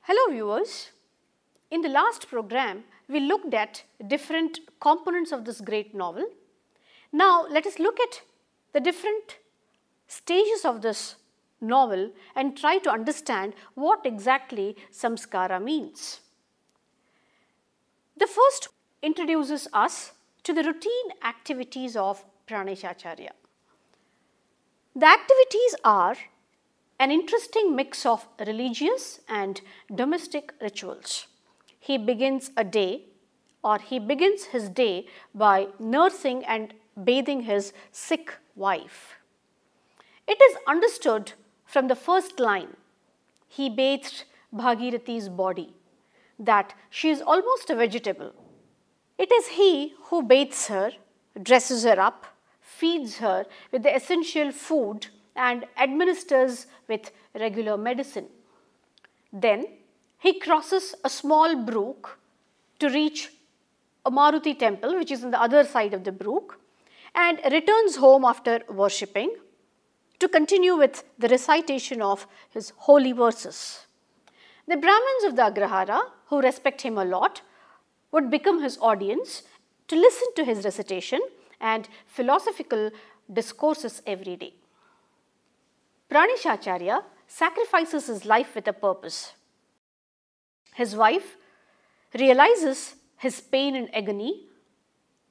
Hello viewers, in the last program we looked at different components of this great novel. Now let us look at the different stages of this novel and try to understand what exactly samskara means. The first introduces us to the routine activities of Praneshacharya. The activities are an interesting mix of religious and domestic rituals. He begins his day by nursing and bathing his sick wife. It is understood from the first line, he bathed Bhagirathi's body, that she is almost a vegetable. It is he who bathes her, dresses her up, feeds her with the essential food and administers with regular medicine. Then he crosses a small brook to reach a Murthy temple, which is on the other side of the brook, and returns home after worshipping to continue with the recitation of his holy verses. The Brahmins of the Agrahara, who respect him a lot, would become his audience to listen to his recitation and philosophical discourses every day. Praneshacharya sacrifices his life with a purpose. His wife realizes his pain and agony,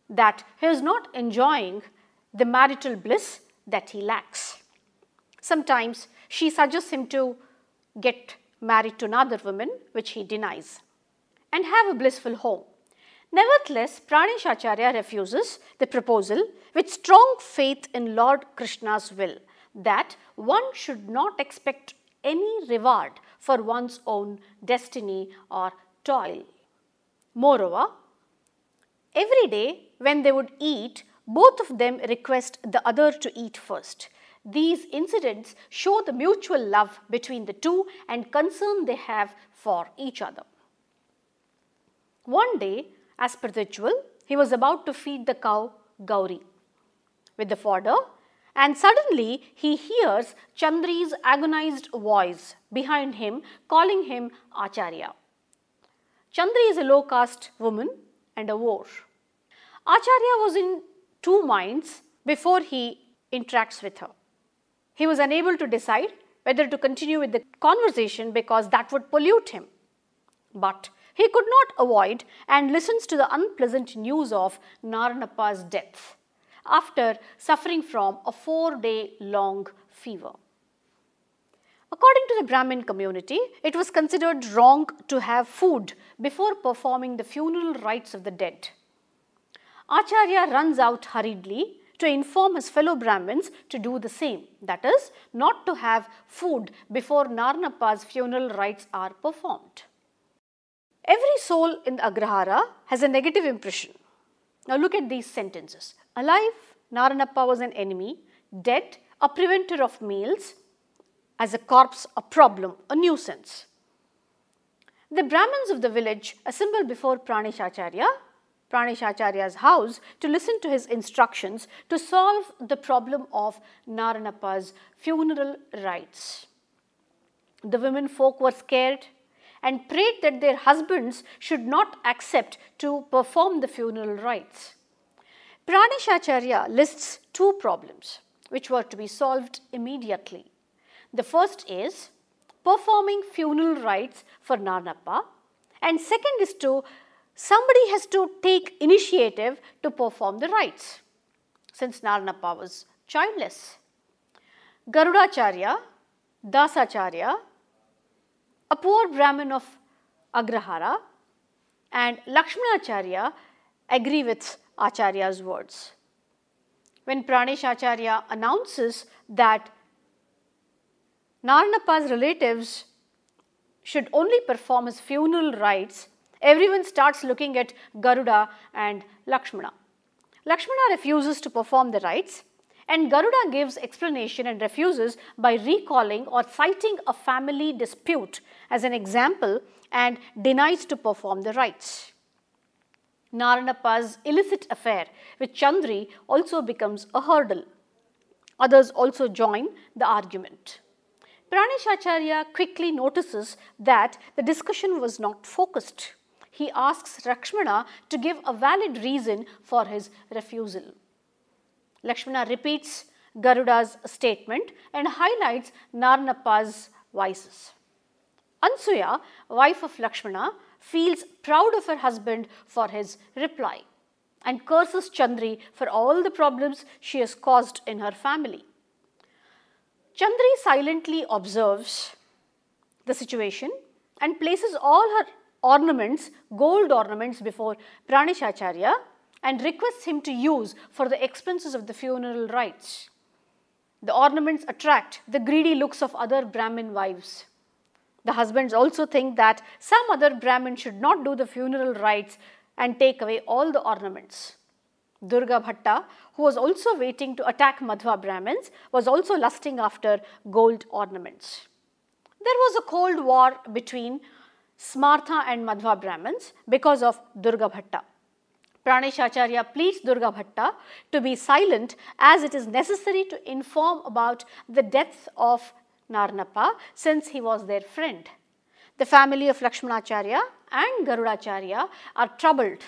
that he is not enjoying the marital bliss that he lacks. Sometimes she suggests him to get married to another woman, which he denies, and have a blissful home. Nevertheless, Praneshacharya refuses the proposal with strong faith in Lord Krishna's will, that one should not expect any reward for one's own destiny or toil. Moreover, every day when they would eat, both of them request the other to eat first. These incidents show the mutual love between the two and concern they have for each other. One day, as per ritual, he was about to feed the cow Gauri with the fodder, and suddenly he hears Chandri's agonized voice behind him calling him Acharya. Chandri is a low caste woman and a whore. Acharya was in two minds before he interacts with her. He was unable to decide whether to continue with the conversation because that would pollute him. But he could not avoid and listens to the unpleasant news of Naranappa's death after suffering from a 4-day-long fever. According to the Brahmin community, it was considered wrong to have food before performing the funeral rites of the dead. Acharya runs out hurriedly to inform his fellow Brahmins to do the same, that is, not to have food before Naranappa's funeral rites are performed. Every soul in the Agrahara has a negative impression. Now look at these sentences. Alive, Naranappa was an enemy. Dead, a preventer of meals. As a corpse, a problem, a nuisance. The Brahmins of the village assemble before Praneshacharya's house to listen to his instructions to solve the problem of Naranappa's funeral rites. The women folk were scared and prayed that their husbands should not accept to perform the funeral rites. Praneshacharya lists two problems which were to be solved immediately. The first is performing funeral rites for Naranappa, and second is somebody has to take initiative to perform the rites, since Naranappa was childless. Garudacharya, Dasacharya, a poor Brahmin of Agrahara, and Lakshmanacharya agree with Acharya's words. When Praneshacharya announces that Naranappa's relatives should only perform his funeral rites, everyone starts looking at Garuda and Lakshmana. Lakshmana refuses to perform the rites, and Garuda gives explanation and refuses by recalling or citing a family dispute as an example and denies to perform the rites. Naranappa's illicit affair with Chandri also becomes a hurdle. Others also join the argument. Pranishacharya quickly notices that the discussion was not focused. He asks Lakshmana to give a valid reason for his refusal. Lakshmana repeats Garuda's statement and highlights Naranappa's vices. Ansuya, wife of Lakshmana, feels proud of her husband for his reply and curses Chandri for all the problems she has caused in her family. Chandri silently observes the situation and places all her ornaments, gold ornaments, before Pranishacharya and requests him to use for the expenses of the funeral rites. The ornaments attract the greedy looks of other Brahmin wives. The husbands also think that some other Brahmin should not do the funeral rites and take away all the ornaments. Durga Bhatta, who was also waiting to attack Madhva Brahmins, was also lusting after gold ornaments. There was a cold war between Smartha and Madhva Brahmins because of Durga Bhatta. Pranishacharya pleads Durga Bhatta to be silent as it is necessary to inform about the death of Naranappa since he was their friend. The family of Lakshmanacharya and Garudacharya are troubled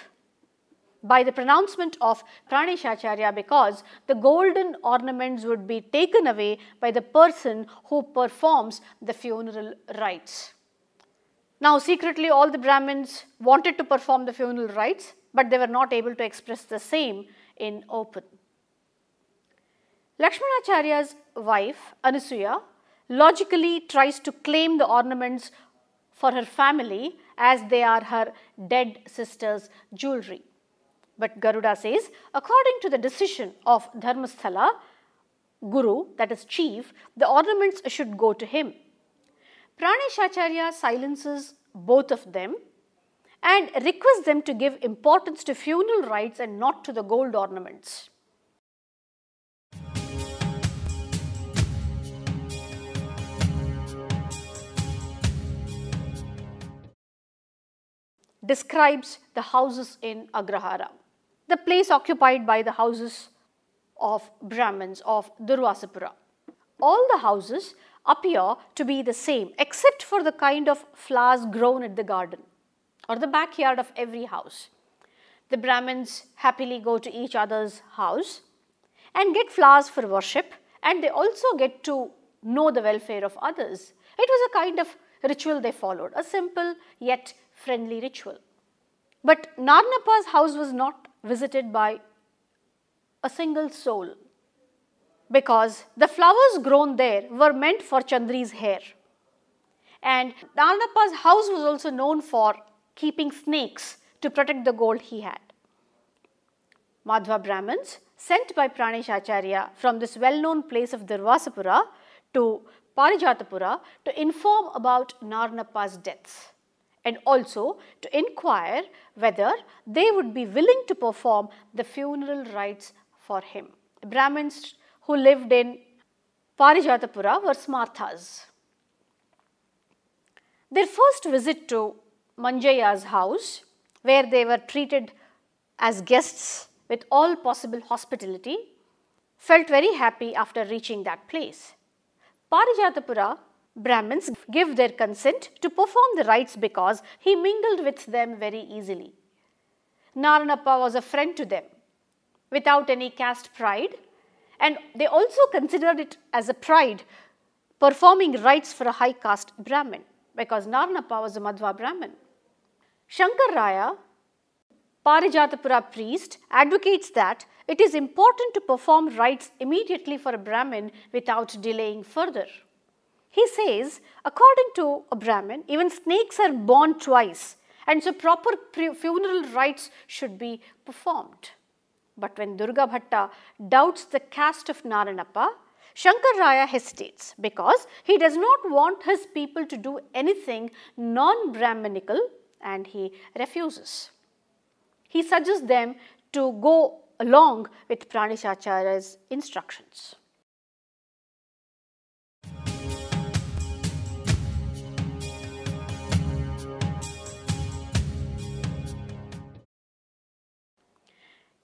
by the pronouncement of Pranishacharya because the golden ornaments would be taken away by the person who performs the funeral rites. Now secretly all the Brahmins wanted to perform the funeral rites, but they were not able to express the same in open. Lakshmanacharya's wife Anasuya logically tries to claim the ornaments for her family as they are her dead sister's jewelry. But Garuda says, according to the decision of Dharmasthala, Guru, that is chief, the ornaments should go to him. Pranishacharya silences both of them and requests them to give importance to funeral rites and not to the gold ornaments. Describes the houses in Agrahara, the place occupied by the houses of Brahmins of Durvasapura. All the houses appear to be the same except for the kind of flowers grown at the garden or the backyard of every house. The Brahmins happily go to each other's house and get flowers for worship, and they also get to know the welfare of others. It was a kind of ritual they followed, a simple yet friendly ritual. But Naranappa's house was not visited by a single soul because the flowers grown there were meant for Chandri's hair. And Naranappa's house was also known for keeping snakes to protect the gold he had. Madhva Brahmins sent by Pranishacharya from this well-known place of Durvasapura to Parijatapura to inform about Naranappa's death and also to inquire whether they would be willing to perform the funeral rites for him. The Brahmins who lived in Parijatapura were Smarthas. Their first visit to Manjaya's house, where they were treated as guests with all possible hospitality, felt very happy after reaching that place. Parijatapura Brahmins give their consent to perform the rites because he mingled with them very easily. Naranappa was a friend to them without any caste pride, and they also considered it as a pride performing rites for a high caste Brahmin because Naranappa was a Madhva Brahmin. Shankar Raya, Parijatapura priest, advocates that it is important to perform rites immediately for a Brahmin without delaying further. He says, according to a Brahmin, even snakes are born twice, and so proper funeral rites should be performed. But when Durga Bhatta doubts the caste of Naranappa, Shankar Raya hesitates because he does not want his people to do anything non-Brahminical, and he refuses. He suggests them to go along with Pranishacharya's instructions.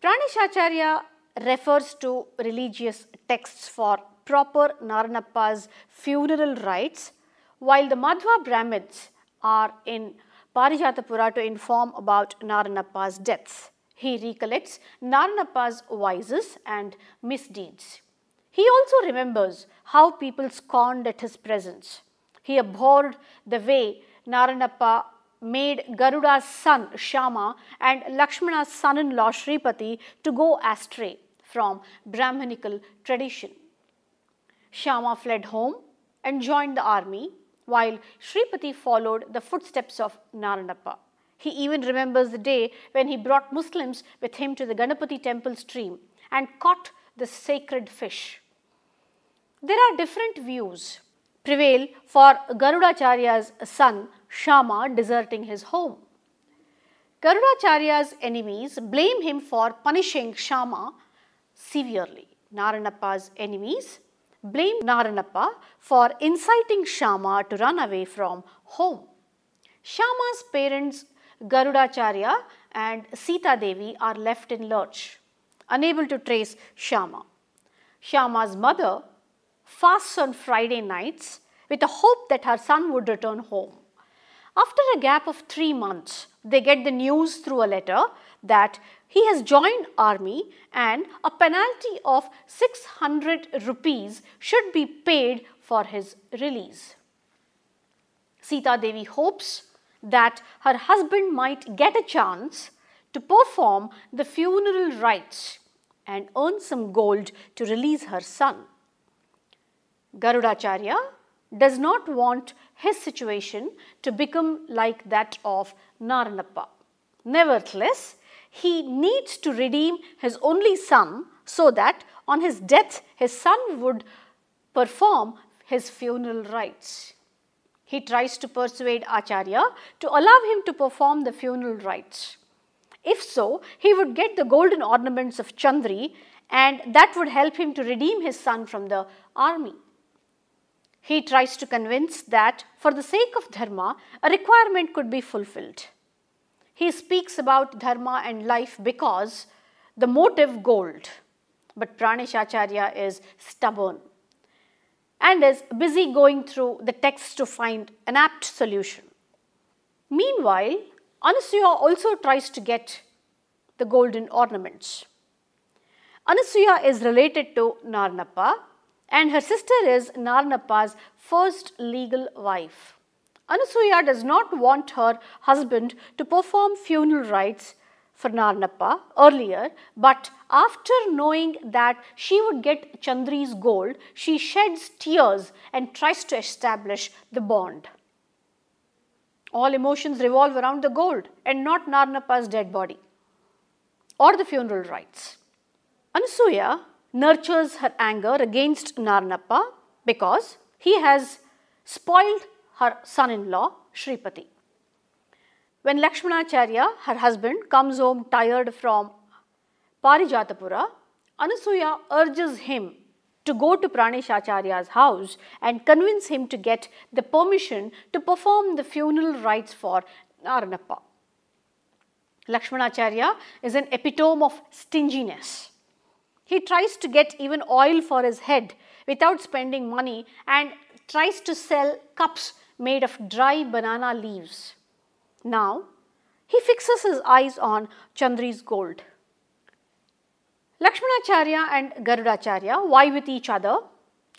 Pranishacharya refers to religious texts for proper Naranappa's funeral rites, while the Madhva Brahmins are in Parijatapura to inform about Naranappa's deaths. He recollects Naranappa's vices and misdeeds. He also remembers how people scorned at his presence. He abhorred the way Naranappa made Garuda's son Shama and Lakshmana's son-in-law Shripati to go astray from Brahmanical tradition. Shama fled home and joined the army, while Shripati followed the footsteps of Naranappa. He even remembers the day when he brought Muslims with him to the Ganapati temple stream and caught the sacred fish. There are different views prevail for Garudacharya's son Shama deserting his home. Garudacharya's enemies blame him for punishing Shama severely. Naranappa's enemies blame Naranappa for inciting Shama to run away from home. Shama's parents Garudacharya and Sita Devi are left in lurch, unable to trace Shama. Shama's mother fasts on Friday nights with a hope that her son would return home. After a gap of 3 months, they get the news through a letter that he has joined army and a penalty of 600 rupees should be paid for his release. Sita Devi hopes that her husband might get a chance to perform the funeral rites and earn some gold to release her son. Garudacharya does not want his situation to become like that of Naranappa. Nevertheless, he needs to redeem his only son so that on his death his son would perform his funeral rites. He tries to persuade Acharya to allow him to perform the funeral rites. If so, he would get the golden ornaments of Chandri and that would help him to redeem his son from the army. He tries to convince that for the sake of dharma, a requirement could be fulfilled. He speaks about dharma and life because the motive gold, but Praneshacharya is stubborn and is busy going through the text to find an apt solution. Meanwhile, Anasuya also tries to get the golden ornaments. Anasuya is related to Naranappa and her sister is Naranappa's first legal wife. Anasuya does not want her husband to perform funeral rites for Naranappa earlier, but after knowing that she would get Chandri's gold, she sheds tears and tries to establish the bond. All emotions revolve around the gold and not Naranappa's dead body or the funeral rites. Anasuya nurtures her anger against Naranappa because he has spoiled her son-in-law Shripati. When Lakshmanacharya, her husband, comes home tired from Parijatapura, Anasuya urges him to go to Praneshacharya's house and convince him to get the permission to perform the funeral rites for Naranappa. Lakshmanacharya is an epitome of stinginess. He tries to get even oil for his head without spending money and tries to sell cups made of dry banana leaves. Now, he fixes his eyes on Chandri's gold. Lakshmanacharya and Garudacharya vie with each other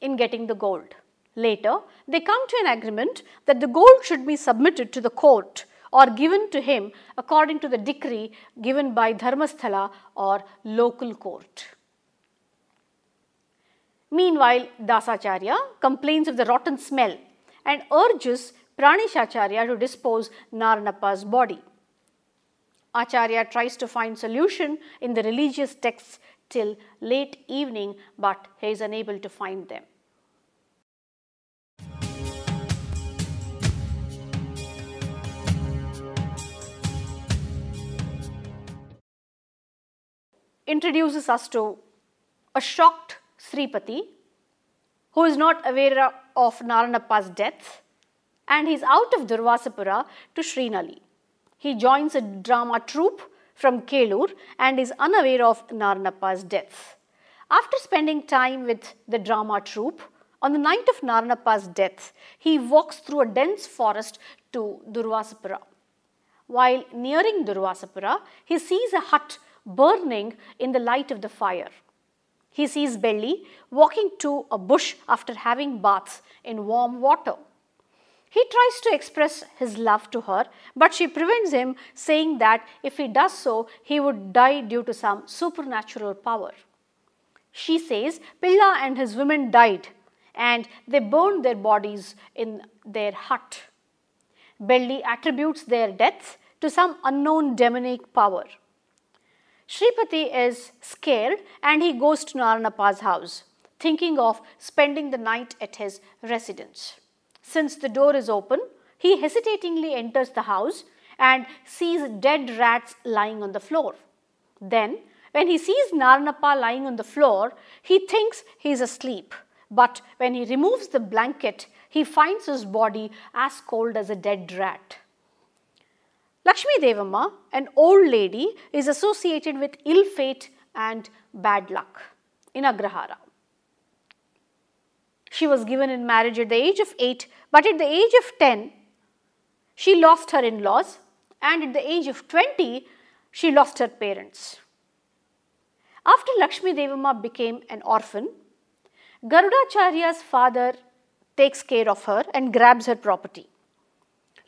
in getting the gold. Later, they come to an agreement that the gold should be submitted to the court or given to him according to the decree given by Dharmasthala or local court. Meanwhile, Dasacharya complains of the rotten smell and urges Praneshacharya to dispose Naranappa's body. Acharya tries to find solution in the religious texts till late evening, but he is unable to find them. Introduces us to a shocked Sripati who is not aware of Naranappa's death, and he is out of Durvasapura to Srinali. He joins a drama troupe from Kelur and is unaware of Naranappa's death. After spending time with the drama troupe, on the night of Naranappa's death, he walks through a dense forest to Durvasapura. While nearing Durvasapura, he sees a hut burning in the light of the fire. He sees Belli walking to a bush after having baths in warm water. He tries to express his love to her, but she prevents him, saying that if he does so, he would die due to some supernatural power. She says Pilla and his women died and they burned their bodies in their hut. Belli attributes their deaths to some unknown demonic power. Shripati is scared and he goes to Naranappa's house, thinking of spending the night at his residence. Since the door is open, he hesitatingly enters the house and sees dead rats lying on the floor. Then, when he sees Naranappa lying on the floor, he thinks he is asleep. But when he removes the blanket, he finds his body as cold as a dead rat. Lakshmi Devamma, an old lady, is associated with ill fate and bad luck in Agrahara. She was given in marriage at the age of 8, but at the age of 10, she lost her in-laws, and at the age of 20, she lost her parents. After Lakshmi Devamma became an orphan, Garudacharya's father takes care of her and grabs her property.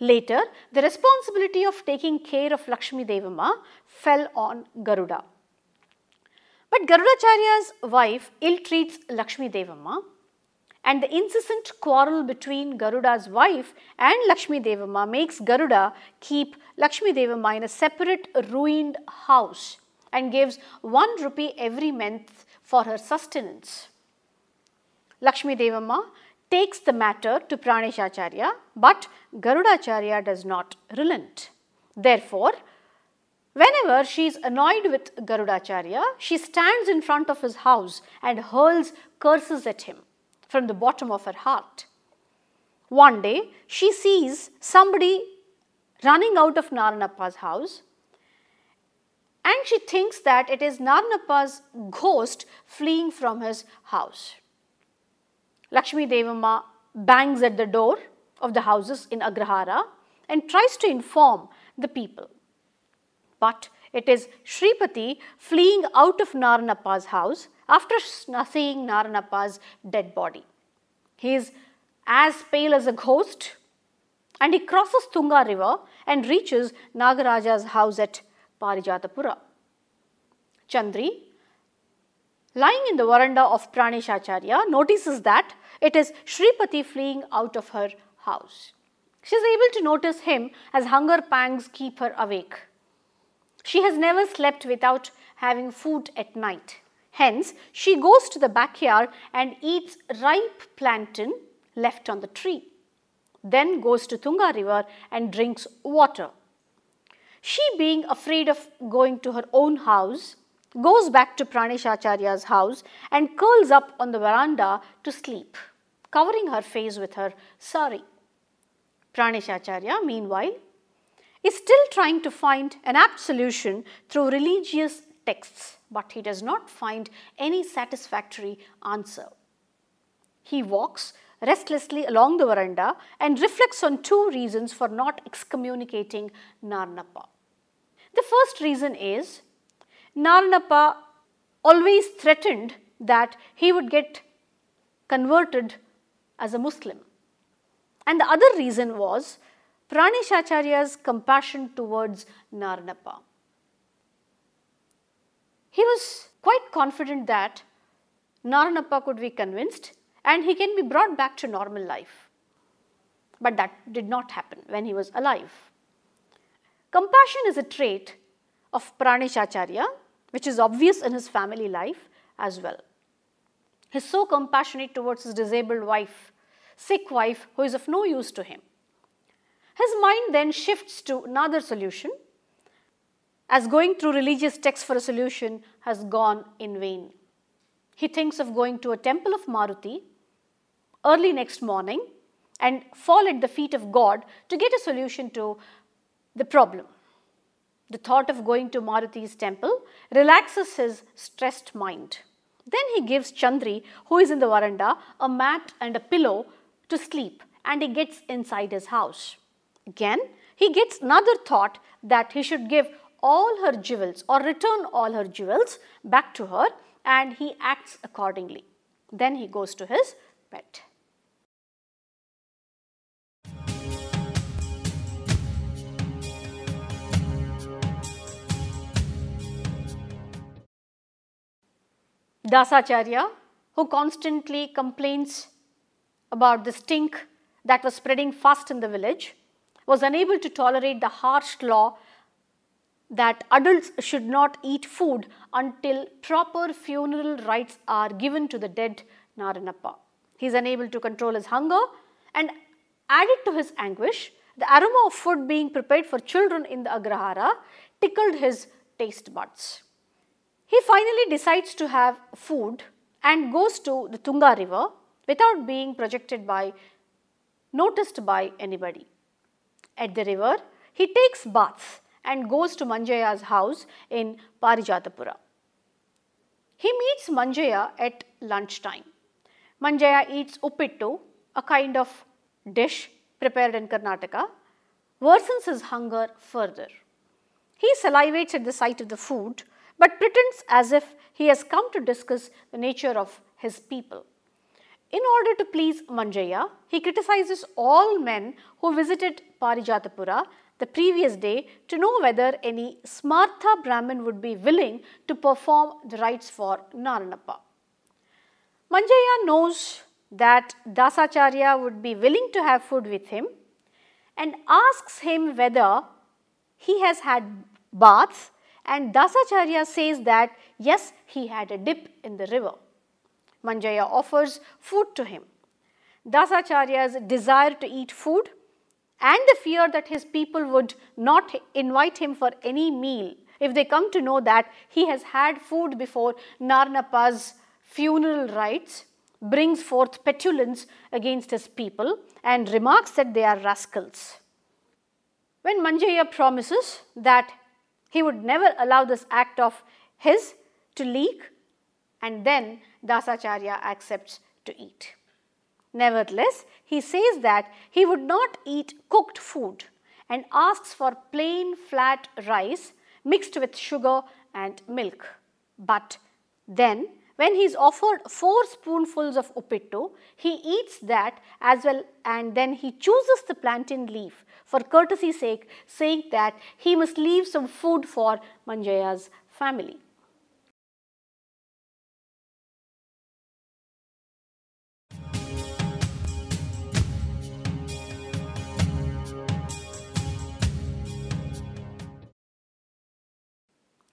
Later, the responsibility of taking care of Lakshmi Devamma fell on Garuda. But Garudacharya's wife ill-treats Lakshmi Devamma, and the incessant quarrel between Garuda's wife and Lakshmi Devamma makes Garuda keep Lakshmi Devamma in a separate ruined house and gives 1 rupee every month for her sustenance. Lakshmi Devamma takes the matter to Praneshacharya, but Garudacharya does not relent. Therefore, whenever she is annoyed with Garudacharya, she stands in front of his house and hurls curses at him from the bottom of her heart. One day, she sees somebody running out of Naranappa's house, and she thinks that it is Naranappa's ghost fleeing from his house. Lakshmi Devamma bangs at the door of the houses in Agrahara and tries to inform the people. But it is Shripati fleeing out of Naranappa's house after seeing Naranappa's dead body. He is as pale as a ghost, and he crosses Tunga river and reaches Nagaraja's house at Parijatapura. Chandri, lying in the veranda of Praneshacharya, notices that it is Shripati fleeing out of her house. She is able to notice him as hunger pangs keep her awake. She has never slept without having food at night. Hence, she goes to the backyard and eats ripe plantain left on the tree. Then goes to Tunga river and drinks water. She, being afraid of going to her own house, goes back to Praneshacharya's house and curls up on the veranda to sleep, covering her face with her sari. Praneshacharya, meanwhile, is still trying to find an apt solution through religious texts, but he does not find any satisfactory answer. He walks restlessly along the veranda and reflects on 2 reasons for not excommunicating Naranappa. The first reason is Naranappa always threatened that he would get converted as a Muslim. And the other reason was Praneshacharya's compassion towards Naranappa. He was quite confident that Naranappa could be convinced and he can be brought back to normal life. But that did not happen when he was alive. Compassion is a trait of Praneshacharya, which is obvious in his family life as well. He is so compassionate towards his disabled wife, sick wife who is of no use to him. His mind then shifts to another solution, as going through religious texts for a solution has gone in vain. He thinks of going to a temple of Maruti early next morning and fall at the feet of God to get a solution to the problem. The thought of going to Maruti's temple relaxes his stressed mind. Then he gives Chandri, who is in the veranda, a mat and a pillow to sleep, and he gets inside his house. Again, he gets another thought that he should give all her jewels or return all her jewels back to her, and he acts accordingly. Then he goes to his bed. Dasacharya, who constantly complains about the stink that was spreading fast in the village, was unable to tolerate the harsh law that adults should not eat food until proper funeral rites are given to the dead Naranappa. He is unable to control his hunger, and added to his anguish, the aroma of food being prepared for children in the Agrahara tickled his taste buds. He finally decides to have food and goes to the Tunga river without being noticed by anybody. At the river, he takes baths and goes to Manjaya's house in Parijatapura. He meets Manjaya at lunchtime. Manjaya eats uppittu, a kind of dish prepared in Karnataka, worsens his hunger further. He salivates at the sight of the food, but pretends as if he has come to discuss the nature of his people. In order to please Manjaya, he criticizes all men who visited Parijatapura the previous day to know whether any Smartha Brahmin would be willing to perform the rites for Naranappa. Manjaya knows that Dasacharya would be willing to have food with him and asks him whether he has had baths, and Dasacharya says that yes, he had a dip in the river. Manjaya offers food to him. Dasacharya's desire to eat food and the fear that his people would not invite him for any meal if they come to know that he has had food before Naranappa's funeral rites brings forth petulance against his people and remarks that they are rascals. When Manjaya promises that he would never allow this act of his to leak, and then Dasacharya accepts to eat. Nevertheless, he says that he would not eat cooked food and asks for plain flat rice mixed with sugar and milk. But then, when he is offered 4 spoonfuls of uppittu, he eats that as well, and then he chooses the plantain leaf for courtesy's sake, saying that he must leave some food for Manjaya's family.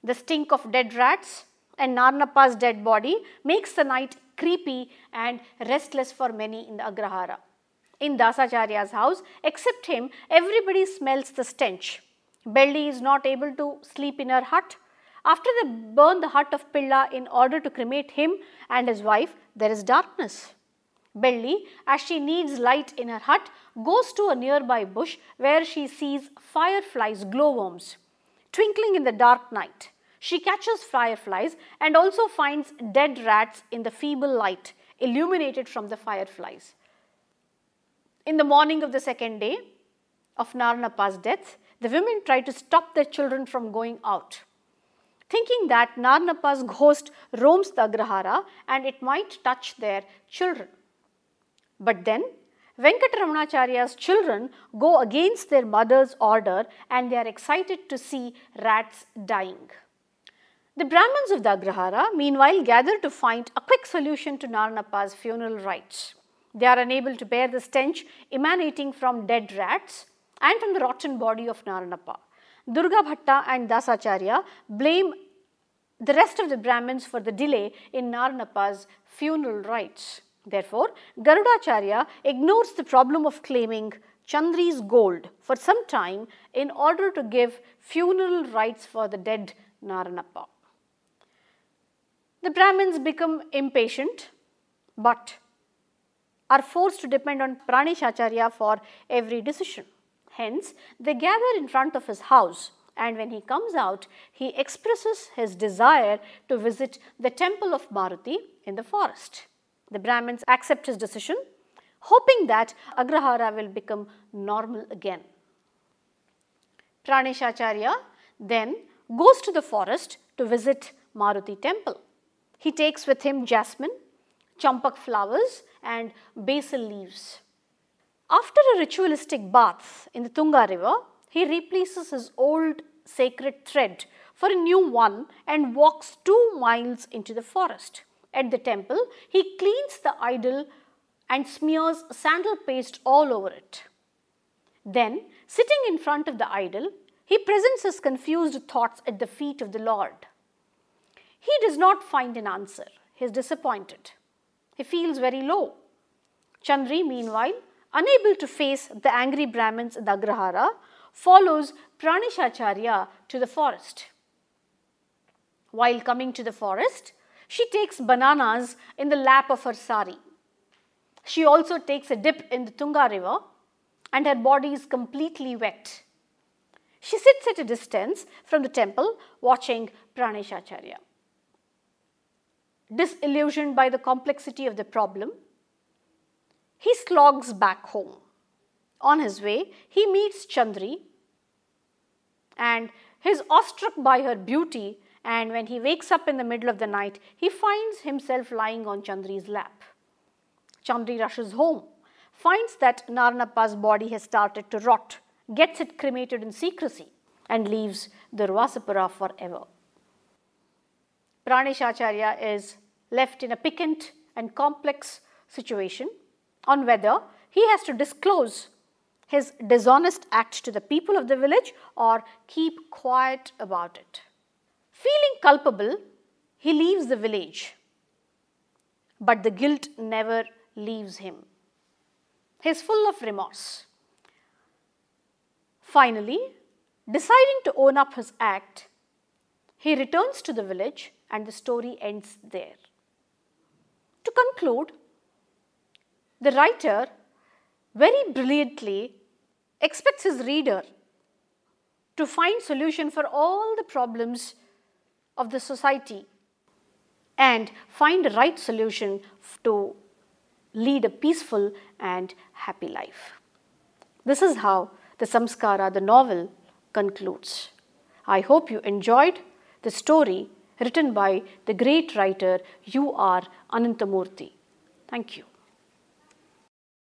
The stink of dead rats and Naranappa's dead body makes the night creepy and restless for many in the Agrahara. In Dasacharya's house, except him, everybody smells the stench. Belli is not able to sleep in her hut. After they burn the hut of Pilla in order to cremate him and his wife, there is darkness. Belli, as she needs light in her hut, goes to a nearby bush where she sees fireflies, glowworms, twinkling in the dark night. She catches fireflies and also finds dead rats in the feeble light illuminated from the fireflies. In the morning of the second day of Naranappa's death, the women try to stop their children from going out, thinking that Naranappa's ghost roams the Agrahara and it might touch their children. But then, Venkataramanacharya's children go against their mother's order and they are excited to see rats dying. The Brahmins of the Agrahara meanwhile gather to find a quick solution to Naranappa's funeral rites. They are unable to bear the stench emanating from dead rats and from the rotten body of Naranappa. Durga Bhatta and Dasacharya blame the rest of the Brahmins for the delay in Naranappa's funeral rites. Therefore, Garudacharya ignores the problem of claiming Chandri's gold for some time in order to give funeral rites for the dead Naranappa. The Brahmins become impatient but are forced to depend on Pranishacharya for every decision. Hence, they gather in front of his house and when he comes out, he expresses his desire to visit the temple of Murthy in the forest. The Brahmins accept his decision, hoping that Agrahara will become normal again. Praneshacharya then goes to the forest to visit Murthy temple. He takes with him jasmine, champak flowers and basil leaves. After a ritualistic bath in the Tunga river, he replaces his old sacred thread for a new one and walks 2 miles into the forest. At the temple, he cleans the idol and smears sandal paste all over it. Then, sitting in front of the idol, he presents his confused thoughts at the feet of the Lord. He does not find an answer. He is disappointed. He feels very low. Chandri, meanwhile, unable to face the angry Brahmins in the Agrahara, follows Praneshacharya to the forest. While coming to the forest, she takes bananas in the lap of her sari. She also takes a dip in the Tunga river and her body is completely wet. She sits at a distance from the temple watching Praneshacharya. Disillusioned by the complexity of the problem, he slogs back home. On his way, he meets Chandri and he is awestruck by her beauty, and when he wakes up in the middle of the night, he finds himself lying on Chandri's lap. Chandri rushes home, finds that Naranappa's body has started to rot, gets it cremated in secrecy and leaves the Ravasapura forever. Praneshacharya is left in a piquant and complex situation on whether he has to disclose his dishonest act to the people of the village or keep quiet about it. Feeling culpable, he leaves the village, but the guilt never leaves him. He is full of remorse. Finally, deciding to own up his act, he returns to the village and the story ends there. To conclude, the writer very brilliantly expects his reader to find solution for all the problems of the society and find the right solution to lead a peaceful and happy life. This is how the Samskara, the novel, concludes. I hope you enjoyed the story written by the great writer U.R. Anantha Murthy. Thank you.